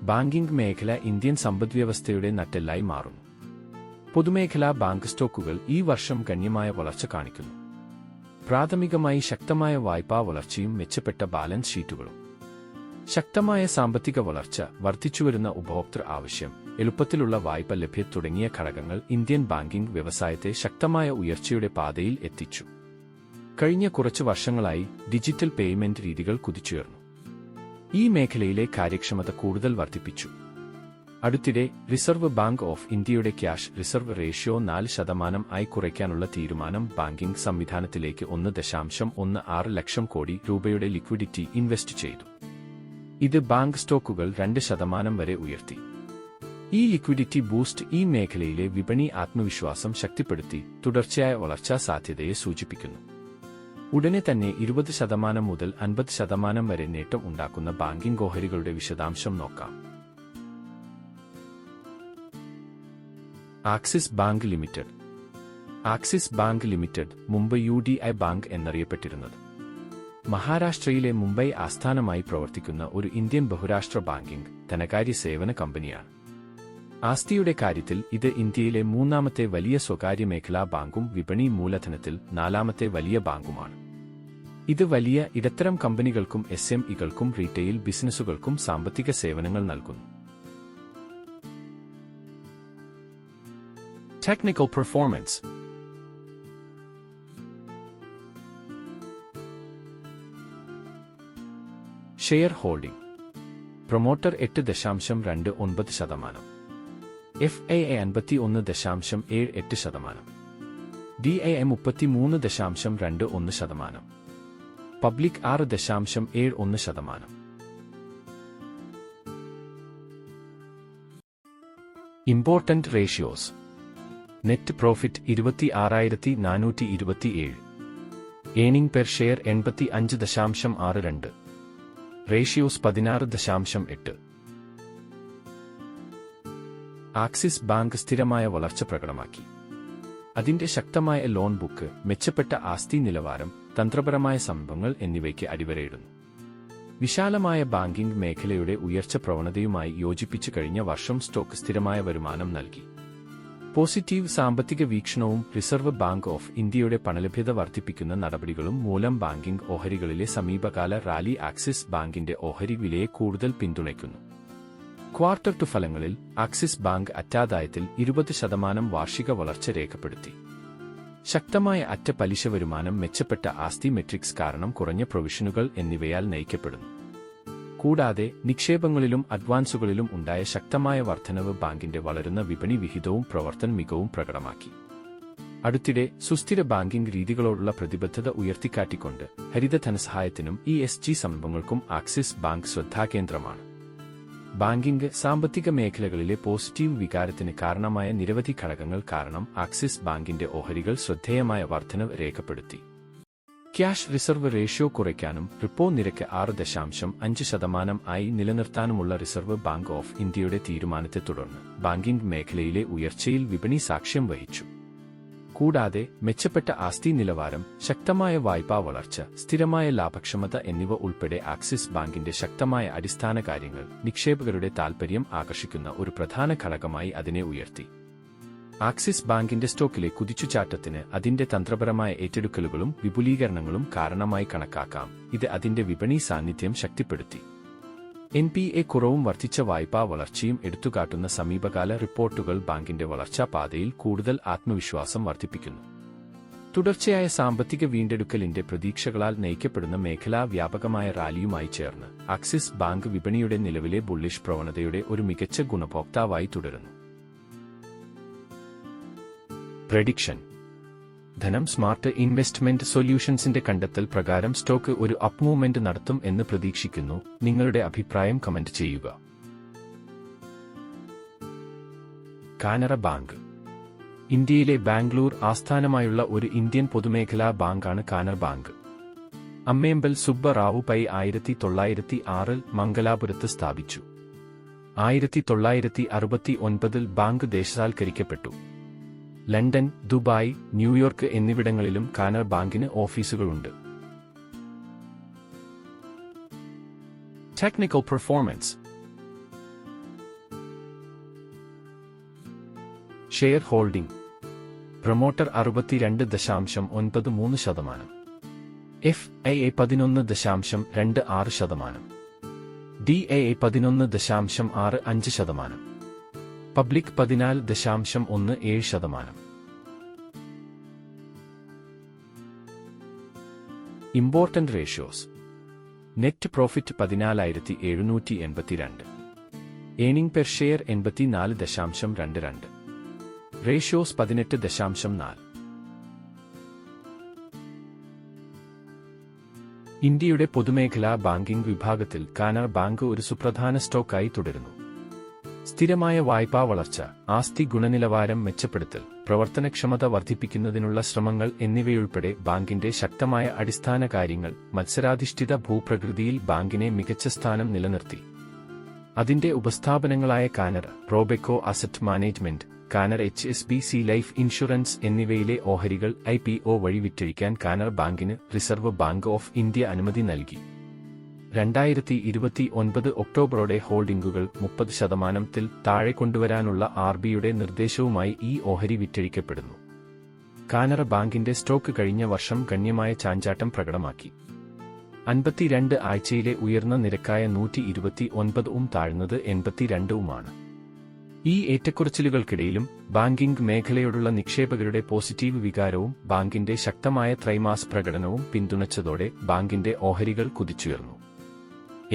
Banking മേഖല Indian സമ്പദ്വ്യവസ്ഥയുടെ നട്ടെല്ലായി മാറുന്നു. പൊതുമേഖലാ ബാങ്ക് സ്റ്റോക്കുകൾ ഈ വർഷം ഗണ്യമായ വളർച്ച കാണിക്കുന്നു. പ്രാഥമികമായി ശക്തമായ വായ്പാ വളർച്ചയും മെച്ചപ്പെട്ട ബാലൻസ് ഷീറ്റുകളും. ശക്തമായ സാമ്പത്തിക വളർച്ച, വർദ്ധിച്ചുവരുന്ന ഉപഭോക്തൃ ആവശ്യം, എളുപ്പത്തിലുള്ള വായ്പ ലഭ്യത തുടങ്ങിയ ഘടകങ്ങൾ ഇന്ത്യൻ ബാങ്കിംഗ് വ്യവസായത്തെ ശക്തമായ ഉയർച്ചയുടെ പാതയിൽ എത്തിച്ചു. കഴിഞ്ഞ കുറച്ച് വർഷങ്ങളായി ഡിജിറ്റൽ പേയ്മെന്റ് രീതികൾ കുതിച്ചുയർന്നു. ഈ മേഖലയിലെ കാര്യക്ഷമത കൂടുതൽ വർദ്ധിപ്പിച്ചു. അടുത്തിടെ റിസർവ് ബാങ്ക് ഓഫ് ഇന്ത്യയുടെ ക്യാഷ് റിസർവ് റേഷ്യോ 4% ആയി കുറയ്ക്കാനുള്ള തീരുമാനം ബാങ്കിംഗ് സംവിധാനത്തിലേക്ക് 1.16 ലക്ഷം കോടി രൂപയുടെ ലിക്വിഡിറ്റി ഇൻവെസ്റ്റ് ചെയ്തു. ഇത് ബാങ്ക് സ്റ്റോക്കുകൾ 2% വരെ ഉയർത്തി. ഈ ലിക്വിഡിറ്റി ബൂസ്റ്റ് ഈ മേഖലയിലെ വിപണി ആത്മവിശ്വാസം ശക്തിപ്പെടുത്തി തുടർച്ചയായ വളർച്ചാ സാധ്യതയെ സൂചിപ്പിക്കുന്നു. ഉടനെ തന്നെ 20% മുതൽ 50% വരെ നേട്ടം ഉണ്ടാക്കുന്ന ബാങ്കിംഗ് ഓഹരികളുടെ വിശദാംശം നോക്കാം. Axis bank limited. Axis bank limited മുമ്പ് UDI ബാങ്ക് എന്നറിയപ്പെട്ടിരുന്നത്. മഹാരാഷ്ട്രയിലെ മുംബൈ ആസ്ഥാനമായി പ്രവർത്തിക്കുന്ന ഒരു ഇന്ത്യൻ ബഹുരാഷ്ട്ര ബാങ്കിംഗ് ധനകാര്യ സേവന കമ്പനിയാണ്. ആസ്തിയുടെ കാര്യത്തിൽ ഇത് ഇന്ത്യയിലെ 3ാമത്തെ വലിയ സ്വകാര്യ മേഖലാ ബാങ്കും വിപണി മൂലധനത്തിൽ 4ാമത്തെ വലിയ ബാങ്കുമാണ്. ഇത് വലിയ ഇടത്തരം കമ്പനികൾക്കും SMEകൾക്കും റീറ്റെയിൽ ബിസിനസ്സുകൾക്കും സാമ്പത്തിക സേവനങ്ങൾ നൽകുന്നു. Technical performance. Share holding. Promoter 8.29%, FAA 51.78%, DAM 33.21%, public 6.71%. Important ratios. Net profit 26,427, earning per share 85.62, ratios 16.8. Axis bank സ്ഥിരമായ വളർച്ച പ്രകടമാക്കി. അതിന്റെ ശക്തമായ ലോൺ ബുക്ക്, മെച്ചപ്പെട്ട ആസ്തി നിലവാരം, തന്ത്രപരമായ സംരംഭങ്ങൾ എന്നിവയ്ക്ക് അടിവരയിടുന്നു. വിശാലമായ ബാങ്കിംഗ് മേഖലയുടെ ഉയർച്ച പ്രവണതയുമായി യോജിപ്പിച്ചു കഴിഞ്ഞ വർഷം സ്റ്റോക്ക് സ്ഥിരമായ വരുമാനം നൽകി. പോസിറ്റീവ് സാമ്പത്തിക വീക്ഷണവും റിസർവ് ബാങ്ക് ഓഫ് ഇന്ത്യയുടെ പണലഭ്യത വർദ്ധിപ്പിക്കുന്ന നടപടികളും മൂലം ബാങ്കിംഗ് ഓഹരികളിലെ സമീപകാല റാലി ആക്സിസ് ബാങ്കിന്റെ ഓഹരി വിലയെ കൂടുതൽ പിന്തുണയ്ക്കുന്നു. ക്വാർട്ടർ ടു ഫലങ്ങളിൽ ആക്സിസ് ബാങ്ക് അറ്റാദായത്തിൽ 20% വാർഷിക വളർച്ച രേഖപ്പെടുത്തി. ശക്തമായ അറ്റ പലിശ വരുമാനം, മെച്ചപ്പെട്ട ആസ്തി മെട്രിക്സ് കാരണം കുറഞ്ഞ പ്രൊവിഷനുകൾ എന്നിവയാൽ നയിക്കപ്പെടുന്നു. കൂടാതെ നിക്ഷേപങ്ങളിലും അഡ്വാൻസുകളിലും ഉണ്ടായ ശക്തമായ വർധനവ് ബാങ്കിന്റെ വളരുന്ന വിപണി വിഹിതവും പ്രവർത്തന മികവും പ്രകടമാക്കി. അടുത്തിടെ സുസ്ഥിര ബാങ്കിംഗ് രീതികളോടുള്ള പ്രതിബദ്ധത ഉയർത്തിക്കാട്ടിക്കൊണ്ട് ഹരിത ധനസഹായത്തിനും ESG സംരംഭങ്ങൾക്കും ആക്സിസ് ബാങ്ക് ശ്രദ്ധാകേന്ദ്രമാണ്. ബാങ്കിംഗ് സാമ്പത്തിക മേഖലകളിലെ പോസിറ്റീവ് വികാരത്തിന് കാരണമായ നിരവധി ഘടകങ്ങൾ കാരണം ആക്സിസ് ബാങ്കിന്റെ ഓഹരികൾ ശ്രദ്ധേയമായ വർധനവ് രേഖപ്പെടുത്തി. ക്യാഷ് റിസർവ് റേഷ്യോ കുറയ്ക്കാനും റിപ്പോ നിരക്ക് 6.5% ആയി നിലനിർത്താനുമുള്ള റിസർവ് ബാങ്ക് ഓഫ് ഇന്ത്യയുടെ തീരുമാനത്തെ തുടർന്ന് ബാങ്കിംഗ് മേഖലയിലെ ഉയർച്ചയിൽ വിപണി സാക്ഷ്യം വഹിച്ചു. കൂടാതെ മെച്ചപ്പെട്ട ആസ്തി നിലവാരം, ശക്തമായ വായ്പാ വളർച്ച, സ്ഥിരമായ ലാഭക്ഷമത എന്നിവ ഉൾപ്പെടെ ആക്സിസ് ബാങ്കിന്റെ ശക്തമായ അടിസ്ഥാന കാര്യങ്ങൾ നിക്ഷേപകരുടെ താൽപര്യം ആകർഷിക്കുന്ന ഒരു പ്രധാന ഘടകമായി അതിനെ ഉയർത്തി. ആക്സിസ് ബാങ്കിന്റെ സ്റ്റോക്കിലെ കുതിച്ചുചാട്ടത്തിന് അതിന്റെ തന്ത്രപരമായ ഏറ്റെടുക്കലുകളും വിപുലീകരണങ്ങളും കാരണമായി കണക്കാക്കാം. ഇത് അതിന്റെ വിപണി സാന്നിധ്യം ശക്തിപ്പെടുത്തി. NPA കുറവും വർദ്ധിച്ച വായ്പാ വളർച്ചയും എടുത്തുകാട്ടുന്ന സമീപകാല റിപ്പോർട്ടുകൾ ബാങ്കിന്റെ വളർച്ചാ പാതയിൽ കൂടുതൽ ആത്മവിശ്വാസം വർദ്ധിപ്പിക്കുന്നു. തുടർച്ചയായ സാമ്പത്തിക വീണ്ടെടുക്കലിന്റെ പ്രതീക്ഷകളാൽ നയിക്കപ്പെടുന്ന മേഖലാ വ്യാപകമായ റാലിയുമായി ചേർന്ന് ആക്സിസ് ബാങ്ക് വിപണിയുടെ നിലവിലെ ബുള്ളിഷ് പ്രവണതയുടെ ഒരു മികച്ച ഗുണഭോക്താവായി തുടരുന്നു. പ്രഡിക്ഷൻ. ധനം സ്മാർട്ട് ഇൻവെസ്റ്റ്മെന്റ് സൊല്യൂഷൻസിന്റെ കണ്ടെത്തൽ പ്രകാരം സ്റ്റോക്ക് ഒരു അപ്പ് മൂവ്മെന്റ് നടത്തും എന്ന് പ്രതീക്ഷിക്കുന്നു. നിങ്ങളുടെ അഭിപ്രായം കമന്റ് ചെയ്യുക. കാനറ ബാങ്ക്. ഇന്ത്യയിലെ ബാംഗ്ലൂർ ആസ്ഥാനമായുള്ള ഒരു ഇന്ത്യൻ പൊതുമേഖലാ ബാങ്കാണ് കാനറ ബാങ്ക്. അമ്മേമ്പൽ സുബ്ബ റാവു പൈ 1906 മംഗലാപുരത്ത് സ്ഥാപിച്ചു. 1969 ബാങ്ക് ദേശസാൽക്കരിക്കപ്പെട്ടു. ലണ്ടൻ, ദുബായ്, ന്യൂയോർക്ക് എന്നിവിടങ്ങളിലും കാനറ ബാങ്കിന് ഓഫീസുകളുണ്ട്. Technical performance. Share holding promoter 62.93%, FIA 11.26%, DAA 11.65%, public 14.17%. Important ratios. Net profit 14,782, earning per share 84.22, ratios 18.4. ഇന്ത്യയുടെ പൊതുമേഖലാ ബാങ്കിംഗ് വിഭാഗത്തിൽ കാനറ ബാങ്ക് ഒരു സുപ്രധാന സ്റ്റോക്കായി തുടരുന്നു. സ്ഥിരമായ വായ്പാ വളർച്ച, ആസ്തി ഗുണനിലവാരം മെച്ചപ്പെടുത്തൽ, പ്രവർത്തനക്ഷമത വർദ്ധിപ്പിക്കുന്നതിനുള്ള ശ്രമങ്ങൾ എന്നിവയുൾപ്പെടെ ബാങ്കിന്റെ ശക്തമായ അടിസ്ഥാന കാര്യങ്ങൾ മത്സരാധിഷ്ഠിത ഭൂപ്രകൃതിയിൽ ബാങ്കിനെ മികച്ച സ്ഥാനം നിലനിർത്തി. അതിന്റെ ഉപസ്ഥാപനങ്ങളായ Canara, Robeco asset management, Canara HSBC life insurance എന്നിവയിലെ ഓഹരികൾ IPO വഴി വിറ്റഴിക്കാൻ കാനറ ബാങ്കിന് റിസർവ് ബാങ്ക് ഓഫ് ഇന്ത്യ അനുമതി നൽകി. 2029 ഒക്ടോബറോടെ ഹോൾഡിംഗുകൾ 30%-ത്തിൽ താഴെ കൊണ്ടുവരാനുള്ള RBIയുടെ നിർദ്ദേശവുമായി ഈ ഓഹരി വിറ്റഴിക്കപ്പെടുന്നു. കാനറ ബാങ്കിന്റെ സ്റ്റോക്ക് കഴിഞ്ഞ വർഷം ഗണ്യമായ ചാഞ്ചാട്ടം പ്രകടമാക്കി. 52 ആഴ്ചയിലെ ഉയർന്ന നിരക്കായ 129 താഴ്ന്നത് 82. ഈ ഏറ്റക്കുറച്ചിലുകൾക്കിടയിലും ബാങ്കിംഗ് മേഖലയോടുള്ള നിക്ഷേപകരുടെ പോസിറ്റീവ് വികാരവും ബാങ്കിന്റെ ശക്തമായ ത്രൈമാസ പ്രകടനവും പിന്തുണച്ചതോടെ ബാങ്കിന്റെ ഓഹരികൾ കുതിച്ചുയർന്നു.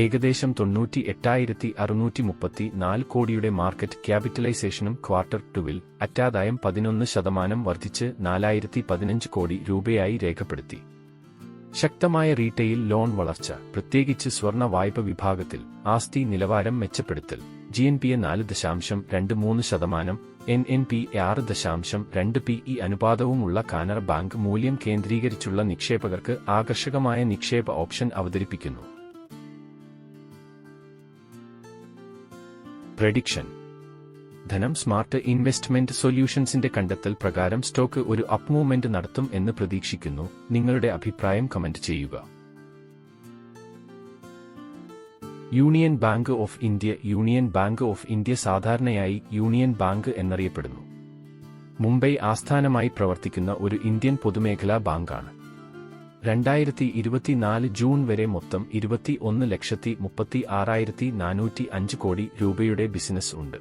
ഏകദേശം 98,634 കോടിയുടെ മാർക്കറ്റ് ക്യാപിറ്റലൈസേഷനും ക്വാർട്ടർ 2-ൽ അറ്റാദായം 11% വർദ്ധിച്ച് 4,015 കോടി രൂപയായി രേഖപ്പെടുത്തി. ശക്തമായ റീറ്റെയിൽ ലോൺ വളർച്ച, പ്രത്യേകിച്ച് സ്വർണ്ണ വായ്പ വിഭാഗത്തിൽ, ആസ്തി നിലവാരം മെച്ചപ്പെടുത്തൽ, GNPA 4.23%, NNPA 6.2 PE അനുപാതവുമുള്ള Canara bank മൂല്യം കേന്ദ്രീകരിച്ചുള്ള നിക്ഷേപകർക്ക് ആകർഷകമായ നിക്ഷേപ ഓപ്ഷൻ അവതരിപ്പിക്കുന്നു. പ്രഡിക്ഷൻ. ധനം സ്മാർട്ട് ഇൻവെസ്റ്റ്മെന്റ് സൊല്യൂഷൻസിന്റെ കണ്ടെത്തൽ പ്രകാരം സ്റ്റോക്ക് ഒരു അപ്പ് മൂവ്മെന്റ് നടത്തും എന്ന് പ്രതീക്ഷിക്കുന്നു. നിങ്ങളുടെ അഭിപ്രായം കമന്റ് ചെയ്യുക. Union bank of India. Union bank of India സാധാരണയായി യൂണിയൻ ബാങ്ക് എന്നറിയപ്പെടുന്നു. മുംബൈ ആസ്ഥാനമായി പ്രവർത്തിക്കുന്ന ഒരു ഇന്ത്യൻ പൊതുമേഖലാ ബാങ്കാണ്. 2024 ജൂൺ വരെ മൊത്തം 21,36,405 കോടി രൂപയുടെ ബിസിനസ് ഉണ്ട്.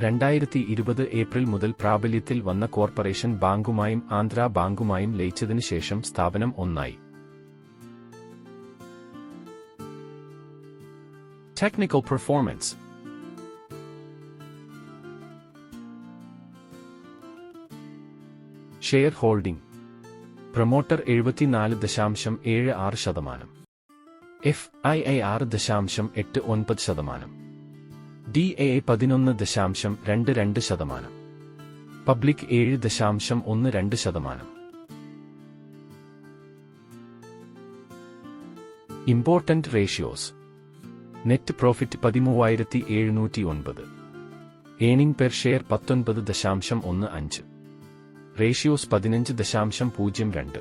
2020 ഏപ്രിൽ മുതൽ പ്രാബല്യത്തിൽ വന്ന കോർപ്പറേഷൻ ബാങ്കുമായും ആന്ധ്ര ബാങ്കുമായും ലയിച്ചതിനു ശേഷം സ്ഥാപനം ഒന്നായി. Technical performance. Share holding. Promoter 74.76%, FIA 6.89%, DAA 11.22%, public 7.12%. Important ratios. Net profit 13,709, earning per share 19.15, ratios 15.02.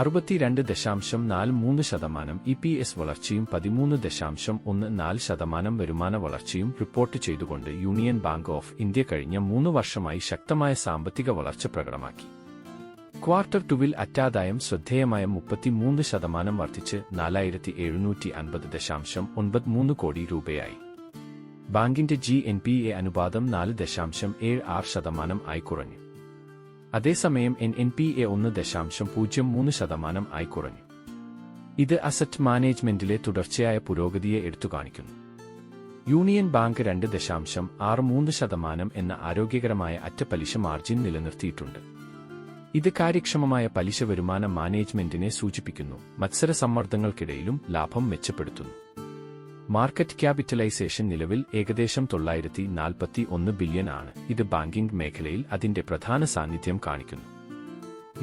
62.43% EPS വളർച്ചയും 13.14% വരുമാന വളർച്ചയും റിപ്പോർട്ട് ചെയ്തുകൊണ്ട് യൂണിയൻ ബാങ്ക് ഓഫ് ഇന്ത്യ കഴിഞ്ഞ 3 വർഷമായി ശക്തമായ സാമ്പത്തിക വളർച്ച പ്രകടമാക്കി. ക്വാർട്ടർ 2-ൽ അറ്റാദായം ശ്രദ്ധേയമായ 33% വർദ്ധിച്ച് 4,750.93 കോടി രൂപയായി. ബാങ്കിന്റെ GNPA അനുപാതം 4.76% ആയി കുറഞ്ഞു. അതേസമയം NNPA 1.03% ആയി കുറഞ്ഞു. ഇത് അസറ്റ് മാനേജ്മെന്റിലെ തുടർച്ചയായ പുരോഗതിയെ എടുത്തുകാണിക്കുന്നു. യൂണിയൻ ബാങ്ക് 2.63% എന്ന ആരോഗ്യകരമായ അറ്റപലിശ മാർജിൻ നിലനിർത്തിയിട്ടുണ്ട്. ഇത് കാര്യക്ഷമമായ പലിശ വരുമാന മാനേജ്മെന്റിനെ സൂചിപ്പിക്കുന്നു. മത്സര സമ്മർദ്ദങ്ങൾക്കിടയിലും ലാഭം മെച്ചപ്പെടുത്തുന്നു. മാർക്കറ്റ് ക്യാപിറ്റലൈസേഷൻ നിലവിൽ ഏകദേശം 941 ബില്യൺ ആണ്. ഇത് ബാങ്കിംഗ് മേഖലയിൽ അതിന്റെ പ്രധാന സാന്നിധ്യം കാണിക്കുന്നു.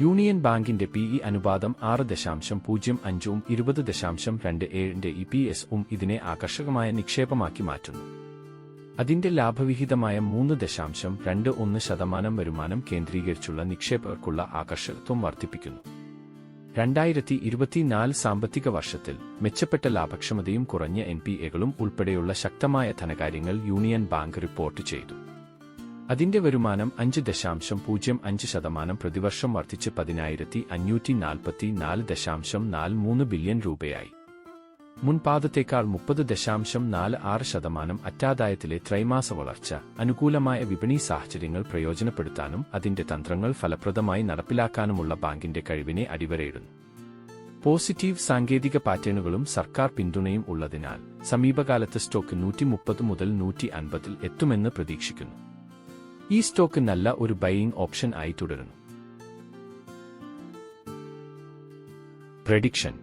യൂണിയൻ ബാങ്കിന്റെ PE അനുപാതം 6.05 20.27 EPS ഇതിനെ ആകർഷകമായ നിക്ഷേപമാക്കി മാറ്റുന്നു. അതിന്റെ ലാഭവിഹിതമായ 3.21% വരുമാനം കേന്ദ്രീകരിച്ചുള്ള നിക്ഷേപകർക്കുള്ള ആകർഷകത്വം വർദ്ധിപ്പിക്കുന്നു. 2024 സാമ്പത്തിക വർഷത്തിൽ മെച്ചപ്പെട്ട ലാഭക്ഷമതയും കുറഞ്ഞ NPAകളും ഉൾപ്പെടെയുള്ള ശക്തമായ ധനകാര്യങ്ങൾ യൂണിയൻ ബാങ്ക് റിപ്പോർട്ട് ചെയ്തു. അതിന്റെ വരുമാനം 5.05% പ്രതിവർഷം വർദ്ധിച്ച് 10,544.43 ബില്യൺ രൂപയായി. മുൻപാദത്തേക്കാൾ 30.46% അറ്റാദായത്തിലെ ത്രൈമാസ വളർച്ച അനുകൂലമായ വിപണി സാഹചര്യങ്ങൾ പ്രയോജനപ്പെടുത്താനും അതിന്റെ തന്ത്രങ്ങൾ ഫലപ്രദമായി നടപ്പിലാക്കാനുമുള്ള ബാങ്കിന്റെ കഴിവിനെ അടിവരയിടുന്നു. പോസിറ്റീവ് സാങ്കേതിക പാറ്റേണുകളും സർക്കാർ പിന്തുണയും ഉള്ളതിനാൽ സമീപകാലത്ത് സ്റ്റോക്ക് 130 മുതൽ 150 എത്തുമെന്ന് പ്രതീക്ഷിക്കുന്നു. ഈ സ്റ്റോക്ക് നല്ല ഒരു ബൈയിങ് ഓപ്ഷൻ ആയി തുടരുന്നു. പ്രഡിക്ഷൻ.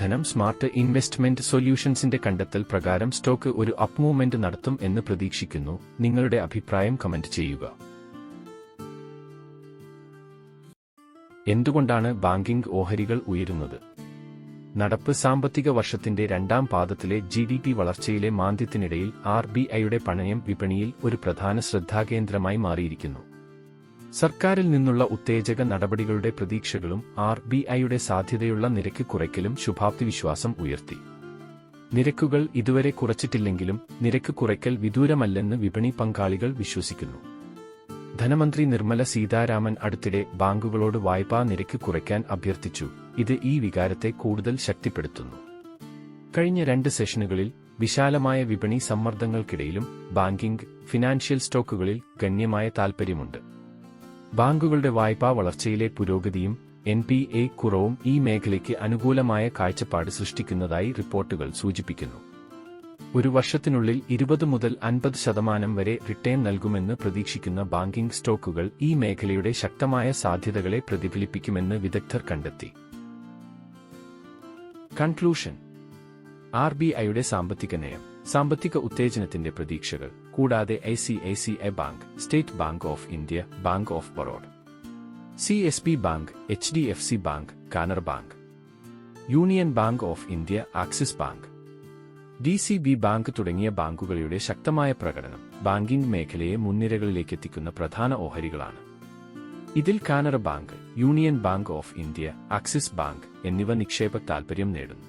ധനം സ്മാർട്ട് ഇൻവെസ്റ്റ്മെന്റ് സൊല്യൂഷൻസിന്റെ കണ്ടെത്തൽ പ്രകാരം സ്റ്റോക്ക് ഒരു അപ്പ് മൂവ്മെന്റ് നടത്തും എന്ന് പ്രതീക്ഷിക്കുന്നു. നിങ്ങളുടെ അഭിപ്രായം കമന്റ് ചെയ്യുക. എന്തുകൊണ്ടാണ് ബാങ്കിംഗ് ഓഹരികൾ ഉയരുന്നത്? നടപ്പ് സാമ്പത്തിക വർഷത്തിന്റെ രണ്ടാം പാദത്തിലെ GDP വളർച്ചയിലെ മാന്ദ്യത്തിനിടയിൽ RBIയുടെ പണയം വിപണിയിൽ ഒരു പ്രധാന ശ്രദ്ധാകേന്ദ്രമായി മാറിയിരിക്കുന്നു. സർക്കാരിൽ നിന്നുള്ള ഉത്തേജക നടപടികളുടെ പ്രതീക്ഷകളും RBIയുടെ സാധ്യതയുള്ള നിരക്ക് കുറയ്ക്കലും ശുഭാപ്തി വിശ്വാസം ഉയർത്തി. നിരക്കുകൾ ഇതുവരെ കുറച്ചിട്ടില്ലെങ്കിലും നിരക്ക് കുറയ്ക്കൽ വിദൂരമല്ലെന്ന് വിപണി പങ്കാളികൾ വിശ്വസിക്കുന്നു. ധനമന്ത്രി നിർമ്മല സീതാരാമൻ അടുത്തിടെ ബാങ്കുകളോട് വായ്പാ നിരക്ക് കുറയ്ക്കാൻ അഭ്യർത്ഥിച്ചു. ഇത് ഈ വികാരത്തെ കൂടുതൽ ശക്തിപ്പെടുത്തുന്നു. കഴിഞ്ഞ 2 സെഷനുകളിൽ വിശാലമായ വിപണി സമ്മർദ്ദങ്ങൾക്കിടയിലും ബാങ്കിംഗ്, ഫിനാൻഷ്യൽ സ്റ്റോക്കുകളിൽ ഗണ്യമായ താൽപ്പര്യമുണ്ട്. ബാങ്കുകളുടെ വായ്പാ വളർച്ചയിലെ പുരോഗതിയും NPA കുറവും ഈ മേഖലയ്ക്ക് അനുകൂലമായ കാഴ്ചപ്പാട് സൃഷ്ടിക്കുന്നതായി റിപ്പോർട്ടുകൾ സൂചിപ്പിക്കുന്നു. ഒരു വർഷത്തിനുള്ളിൽ 20 മുതൽ 50% വരെ റിട്ടേൺ നൽകുമെന്ന് പ്രതീക്ഷിക്കുന്ന ബാങ്കിംഗ് സ്റ്റോക്കുകൾ ഈ മേഖലയുടെ ശക്തമായ സാധ്യതകളെ പ്രതിഫലിപ്പിക്കുമെന്ന് വിദഗ്ധർ കണ്ടെത്തി. കൺക്ലൂഷൻ. RBIയുടെ സാമ്പത്തിക നയം, സാമ്പത്തിക ഉത്തേജനത്തിന്റെ പ്രതീക്ഷകൾ, കൂടാതെ ICICI bank, state bank of India, bank of Baroda, CSB bank, HDFC bank, Canara bank, union bank of India, axis bank, DCB bank തുടങ്ങിയ ബാങ്കുകളുടെ ശക്തമായ പ്രകടനം ബാങ്കിംഗ് മേഖലയെ മുൻനിരകളിലേക്കെത്തിക്കുന്ന പ്രധാന ഓഹരികളാണ്. ഇതിൽ Canara bank, union bank of India, axis bank എന്നിവ നിക്ഷേപ താൽപര്യം നേടുന്നു.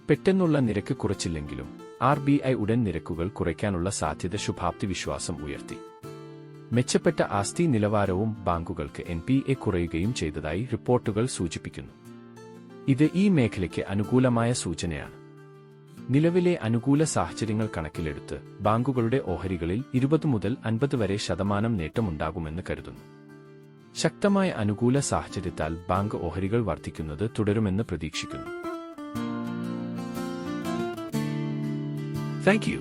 പെട്ടെന്നുള്ള നിരക്ക് കുറച്ചില്ലെങ്കിലും RBI ഉടൻ നിരക്കുകൾ കുറയ്ക്കാനുള്ള സാധ്യത ശുഭാപ്തി വിശ്വാസം ഉയർത്തി. മെച്ചപ്പെട്ട ആസ്തി നിലവാരവും ബാങ്കുകൾക്ക് NPA കുറയുകയും ചെയ്തതായി റിപ്പോർട്ടുകൾ സൂചിപ്പിക്കുന്നു. ഇത് ഈ മേഖലയ്ക്ക് അനുകൂലമായ സൂചനയാണ്. നിലവിലെ അനുകൂല സാഹചര്യങ്ങൾ കണക്കിലെടുത്ത് ബാങ്കുകളുടെ ഓഹരികളിൽ 20 മുതൽ 50 വരെ % നേട്ടമുണ്ടാകുമെന്ന് കരുതുന്നു. ശക്തമായ അനുകൂല സാഹചര്യത്താൽ ബാങ്ക് ഓഹരികൾ വർദ്ധിക്കുന്നത് തുടരുമെന്ന് പ്രതീക്ഷിക്കുന്നു. Thank you.